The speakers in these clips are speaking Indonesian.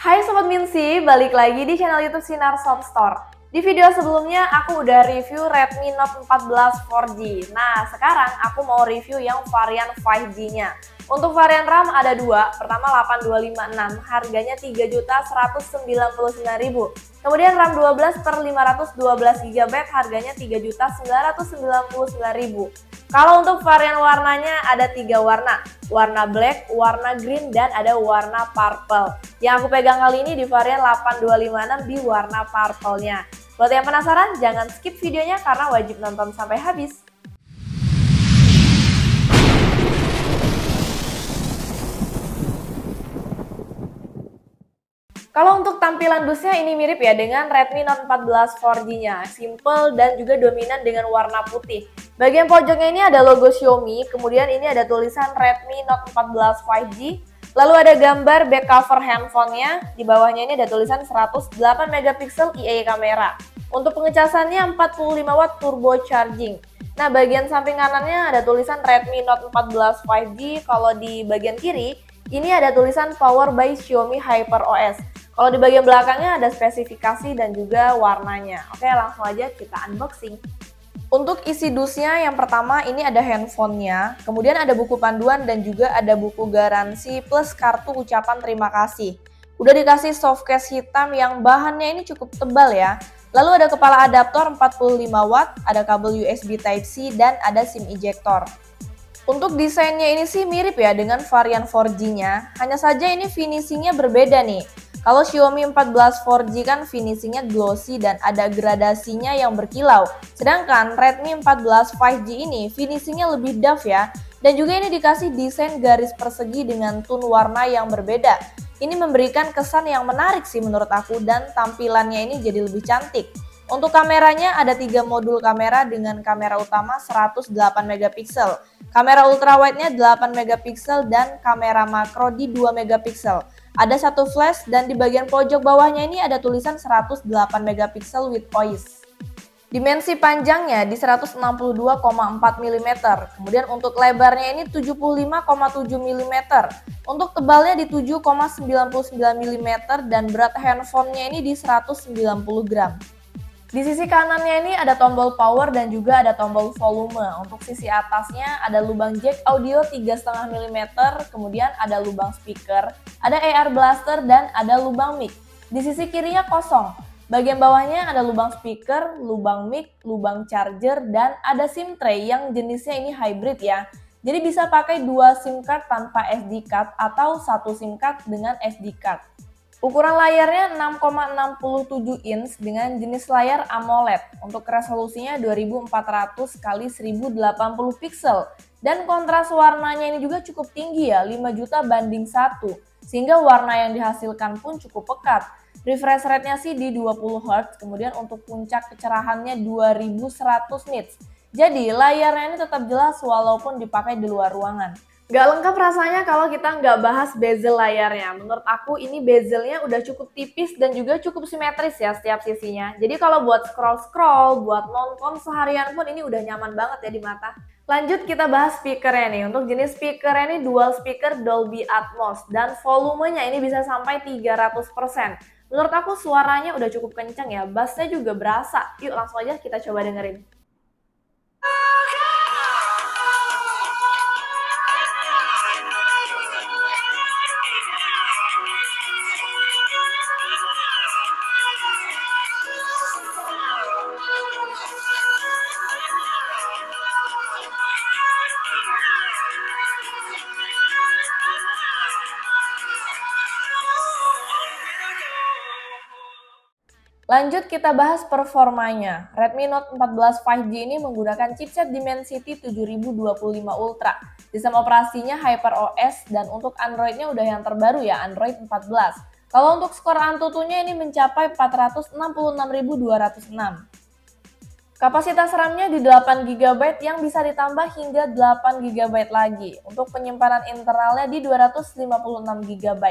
Hai Sobat Minsi, balik lagi di channel YouTube Sinar Shop Store. Di video sebelumnya aku udah review Redmi Note 14 4G. Nah, sekarang aku mau review yang varian 5G-nya. Untuk varian RAM ada dua, pertama 8256, harganya Rp3.199.000. Kemudian RAM 12 per 512 GB, harganya Rp3.999.000. Kalau untuk varian warnanya ada tiga warna black, warna green, dan ada warna purple. Yang aku pegang kali ini di varian 8256 di warna purple-nya. Buat yang penasaran, jangan skip videonya karena wajib nonton sampai habis. Kalau untuk tampilan dusnya ini mirip ya dengan Redmi Note 14 4G-nya, simple dan juga dominan dengan warna putih. Bagian pojoknya ini ada logo Xiaomi, kemudian ini ada tulisan Redmi Note 14 5G, lalu ada gambar back cover handphonenya, di bawahnya ini ada tulisan 108 MP IA kamera. Untuk pengecasannya 45 Watt turbo charging. Nah, bagian samping kanannya ada tulisan Redmi Note 14 5G, kalau di bagian kiri ini ada tulisan Power by Xiaomi HyperOS. Kalau di bagian belakangnya ada spesifikasi dan juga warnanya. Oke, langsung aja kita unboxing. Untuk isi dusnya yang pertama ini ada handphonenya, kemudian ada buku panduan dan juga ada buku garansi plus kartu ucapan terima kasih. Udah dikasih softcase hitam yang bahannya ini cukup tebal ya. Lalu ada kepala adaptor 45 Watt, ada kabel USB Type-C dan ada SIM ejector. Untuk desainnya ini sih mirip ya dengan varian 4G-nya, hanya saja ini finishingnya berbeda nih. Kalau Xiaomi 14 4G kan finishingnya glossy dan ada gradasinya yang berkilau. Sedangkan Redmi 14 5G ini finishingnya lebih doff ya. Dan juga ini dikasih desain garis persegi dengan tone warna yang berbeda. Ini memberikan kesan yang menarik sih menurut aku dan tampilannya ini jadi lebih cantik. Untuk kameranya ada 3 modul kamera dengan kamera utama 108 MP, kamera ultrawide-nya 8 MP dan kamera makro di 2 MP. Ada satu flash dan di bagian pojok bawahnya ini ada tulisan 108 MP with OIS. Dimensi panjangnya di 162,4 mm, kemudian untuk lebarnya ini 75,7 mm, untuk tebalnya di 7,99 mm dan berat handphonenya ini di 190 gram. Di sisi kanannya ini ada tombol power dan juga ada tombol volume. Untuk sisi atasnya ada lubang jack audio 3,5 mm, kemudian ada lubang speaker, ada AR blaster dan ada lubang mic. Di sisi kirinya kosong. Bagian bawahnya ada lubang speaker, lubang mic, lubang charger, dan ada SIM tray yang jenisnya ini hybrid ya. Jadi bisa pakai 2 SIM card tanpa SD card atau 1 SIM card dengan SD card. Ukuran layarnya 6,67 inch dengan jenis layar AMOLED. Untuk resolusinya 2400 x 1080 pixel. Dan kontras warnanya ini juga cukup tinggi ya, 5 juta banding 1. Sehingga warna yang dihasilkan pun cukup pekat. Refresh rate-nya sih di 20 Hz, kemudian untuk puncak kecerahannya 2100 nits. Jadi layarnya ini tetap jelas walaupun dipakai di luar ruangan. Gak lengkap rasanya kalau kita nggak bahas bezel layarnya. Menurut aku ini bezelnya udah cukup tipis dan juga cukup simetris ya setiap sisinya. Jadi kalau buat scroll-scroll, buat nonton seharian pun ini udah nyaman banget ya di mata. Lanjut kita bahas speakernya nih. Untuk jenis speakernya ini dual speaker Dolby Atmos dan volumenya ini bisa sampai 300%. Menurut aku suaranya udah cukup kencang ya, bassnya juga berasa. Yuk langsung aja kita coba dengerin. Lanjut kita bahas performanya. Redmi Note 14 5G ini menggunakan chipset Dimensity 7025 Ultra. Sistem operasinya HyperOS dan untuk Android-nya udah yang terbaru ya, Android 14. Kalau untuk skor Antutunya ini mencapai 466.206. Kapasitas RAM-nya di 8 GB yang bisa ditambah hingga 8 GB lagi. Untuk penyimpanan internalnya di 256 GB.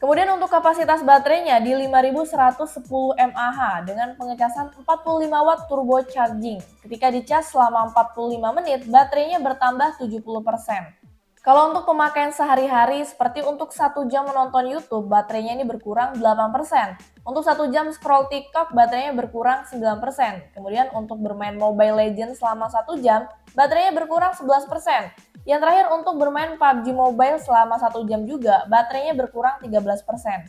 Kemudian untuk kapasitas baterainya di 5110 mAh dengan pengecasan 45 Watt turbo charging. Ketika dicas selama 45 menit, baterainya bertambah 70%. Kalau untuk pemakaian sehari-hari, seperti untuk 1 jam menonton YouTube, baterainya ini berkurang 8%. Untuk 1 jam scroll TikTok, baterainya berkurang 9%. Kemudian untuk bermain Mobile Legends selama 1 jam, baterainya berkurang 11%. Yang terakhir untuk bermain PUBG Mobile selama 1 jam juga, baterainya berkurang 13%.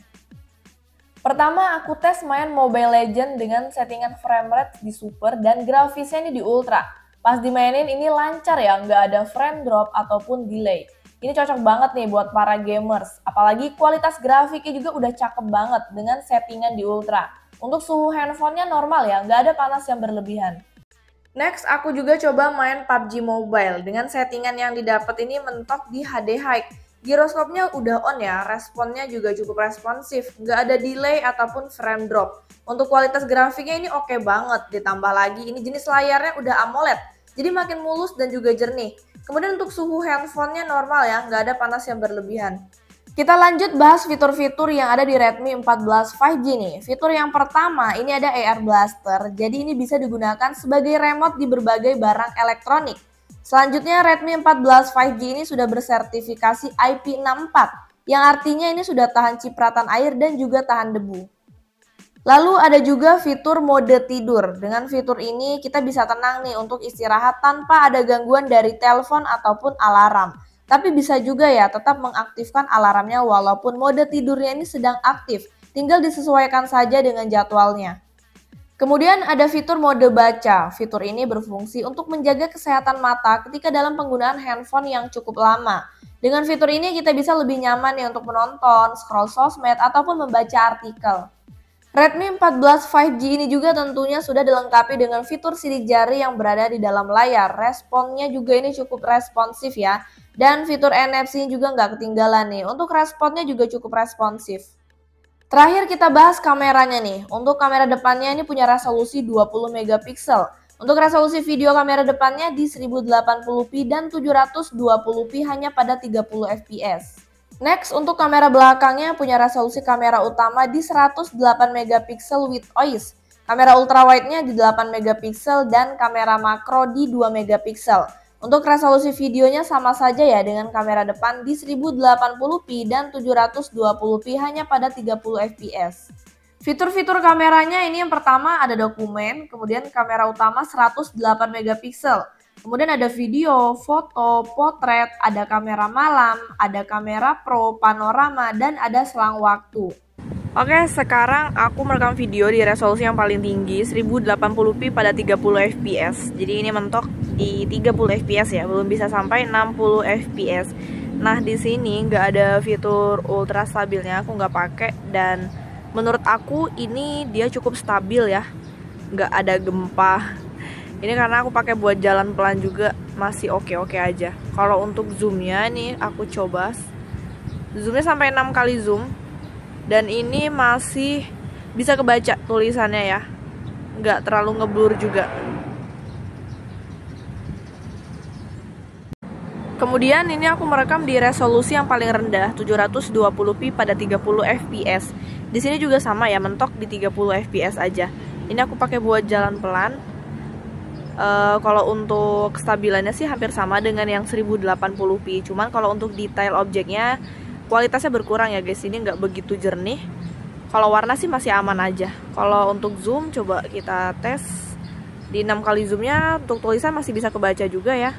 Pertama, aku tes main Mobile Legends dengan settingan frame rate di super dan grafisnya ini di ultra. Pas dimainin ini lancar ya, nggak ada frame drop ataupun delay. Ini cocok banget nih buat para gamers, apalagi kualitas grafiknya juga udah cakep banget dengan settingan di ultra. Untuk suhu handphonenya normal ya, nggak ada panas yang berlebihan. Next, aku juga coba main PUBG Mobile. Dengan settingan yang didapat ini mentok di HD High. Giroskopnya udah on ya, responnya juga cukup responsif, nggak ada delay ataupun frame drop. Untuk kualitas grafiknya ini oke banget, ditambah lagi ini jenis layarnya udah AMOLED, jadi makin mulus dan juga jernih. Kemudian untuk suhu handphonenya normal ya, nggak ada panas yang berlebihan. Kita lanjut bahas fitur-fitur yang ada di Redmi 14 5G nih. Fitur yang pertama ini ada AR Blaster, jadi ini bisa digunakan sebagai remote di berbagai barang elektronik. Selanjutnya Redmi 14 5G ini sudah bersertifikasi IP64 yang artinya ini sudah tahan cipratan air dan juga tahan debu. Lalu ada juga fitur mode tidur. Dengan fitur ini kita bisa tenang nih untuk istirahat tanpa ada gangguan dari telepon ataupun alarm. Tapi bisa juga ya tetap mengaktifkan alarmnya walaupun mode tidurnya ini sedang aktif. Tinggal disesuaikan saja dengan jadwalnya. Kemudian ada fitur mode baca. Fitur ini berfungsi untuk menjaga kesehatan mata ketika dalam penggunaan handphone yang cukup lama. Dengan fitur ini kita bisa lebih nyaman nih untuk menonton, scroll sosmed, ataupun membaca artikel. Redmi 14 5G ini juga tentunya sudah dilengkapi dengan fitur sidik jari yang berada di dalam layar. Responnya juga ini cukup responsif ya. Dan fitur NFC juga nggak ketinggalan nih. Untuk responnya juga cukup responsif. Terakhir kita bahas kameranya nih. Untuk kamera depannya ini punya resolusi 20 megapiksel. Untuk resolusi video kamera depannya di 1080p dan 720p hanya pada 30 fps. Next, untuk kamera belakangnya punya resolusi kamera utama di 108 megapiksel with OIS. Kamera ultrawide-nya di 8 megapiksel dan kamera makro di 2 megapiksel. Untuk resolusi videonya sama saja ya dengan kamera depan di 1080p dan 720p hanya pada 30 fps. Fitur-fitur kameranya ini yang pertama ada dokumen, kemudian kamera utama 108 megapiksel. Kemudian ada video, foto, potret, ada kamera malam, ada kamera pro, panorama, dan ada selang waktu. Oke, sekarang aku merekam video di resolusi yang paling tinggi 1080p pada 30 fps. Jadi ini mentok di 30 fps ya, belum bisa sampai 60 fps. Nah, di sini nggak ada fitur ultra stabilnya, aku nggak pakai, dan menurut aku ini dia cukup stabil ya, nggak ada gempa. Ini karena aku pakai buat jalan pelan juga, masih oke-oke aja. Kalau untuk zoomnya nih aku coba, zoomnya sampai 6 kali zoom. Dan ini masih bisa kebaca tulisannya ya, nggak terlalu ngeblur juga. Kemudian ini aku merekam di resolusi yang paling rendah 720p pada 30 fps. Di sini juga sama ya, mentok di 30 fps aja. Ini aku pakai buat jalan pelan. Kalau untuk stabilannya sih hampir sama dengan yang 1080p. Cuman kalau untuk detail objeknya kualitasnya berkurang ya guys, ini nggak begitu jernih. Kalau warna sih masih aman aja. Kalau untuk zoom coba kita tes di 6 kali zoomnya, untuk tulisan masih bisa kebaca juga ya.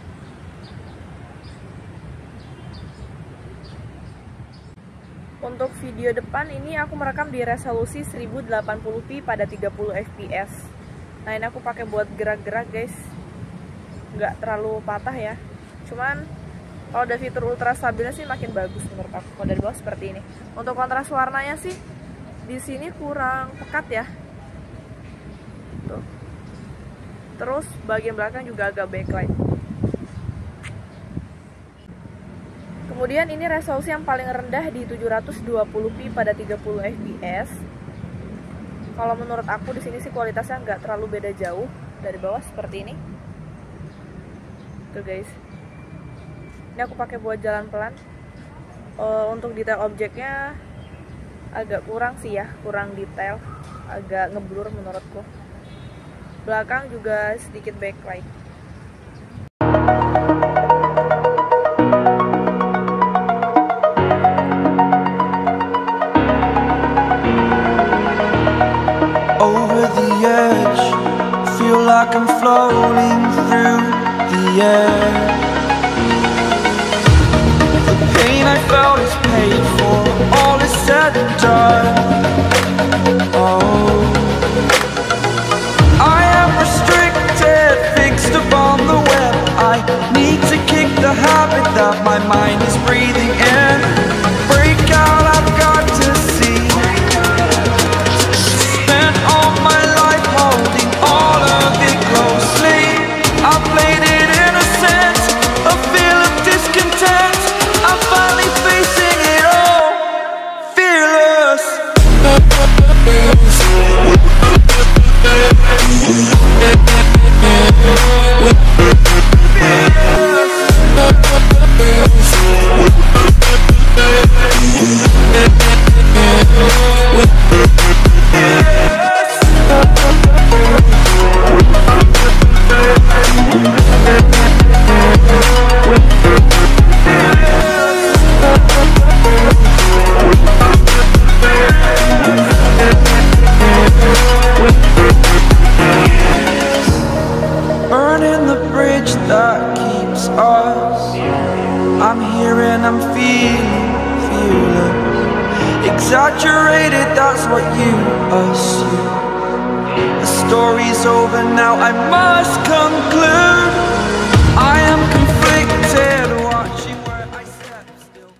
Untuk video depan ini aku merekam di resolusi 1080p pada 30 fps. Nah ini aku pakai buat gerak-gerak guys, nggak terlalu patah ya. Cuman kalau ada fitur ultra stabilnya sih makin bagus menurut aku. Kalau dari bawah seperti ini. Untuk kontras warnanya sih di sini kurang pekat ya. Tuh. Terus bagian belakang juga agak backlight. Kemudian ini resolusi yang paling rendah di 720p pada 30 fps. Kalau menurut aku di sini sih kualitasnya nggak terlalu beda jauh. Dari bawah seperti ini. Tuh guys. Ini aku pakai buat jalan pelan. Untuk detail objeknya agak kurang sih ya, kurang detail, agak ngeblur menurutku. Belakang juga sedikit backlight. like I'm floating through the air. The pain I felt is paid for, all is said and done. Oh, I am restricted, fixed upon the web. I need to kick the habit that my mind is breathing in. Break out, I've got to see. Spent all my life holding all of it closely. I played it innocent, a feel of discontent. I'm finally facing it all, fearless. Burning the bridge that keeps us. I'm here and I'm feeling fearless. Exaggerated, that's what you assume. The story's over now, I must conclude. I am conflicted, watching where I step still.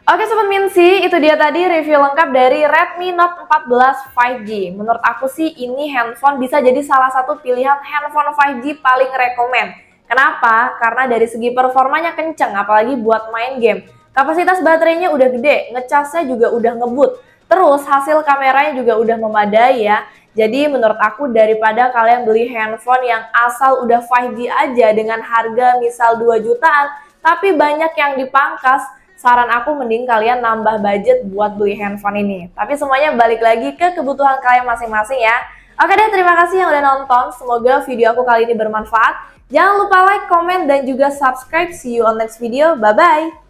Oke Sobat Minsi, itu dia tadi review lengkap dari Redmi Note 14 5G. Menurut aku sih ini handphone bisa jadi salah satu pilihan handphone 5G paling rekomen. Kenapa? Karena dari segi performanya kenceng, apalagi buat main game. Kapasitas baterainya udah gede, ngecasnya juga udah ngebut. Terus hasil kameranya juga udah memadai ya. Jadi menurut aku daripada kalian beli handphone yang asal udah 5G aja dengan harga misal 2 jutaan, tapi banyak yang dipangkas, saran aku mending kalian nambah budget buat beli handphone ini. Tapi semuanya balik lagi ke kebutuhan kalian masing-masing ya. Oke deh, terima kasih yang udah nonton. Semoga video aku kali ini bermanfaat. Jangan lupa like, comment, dan juga subscribe. See you on next video. Bye-bye.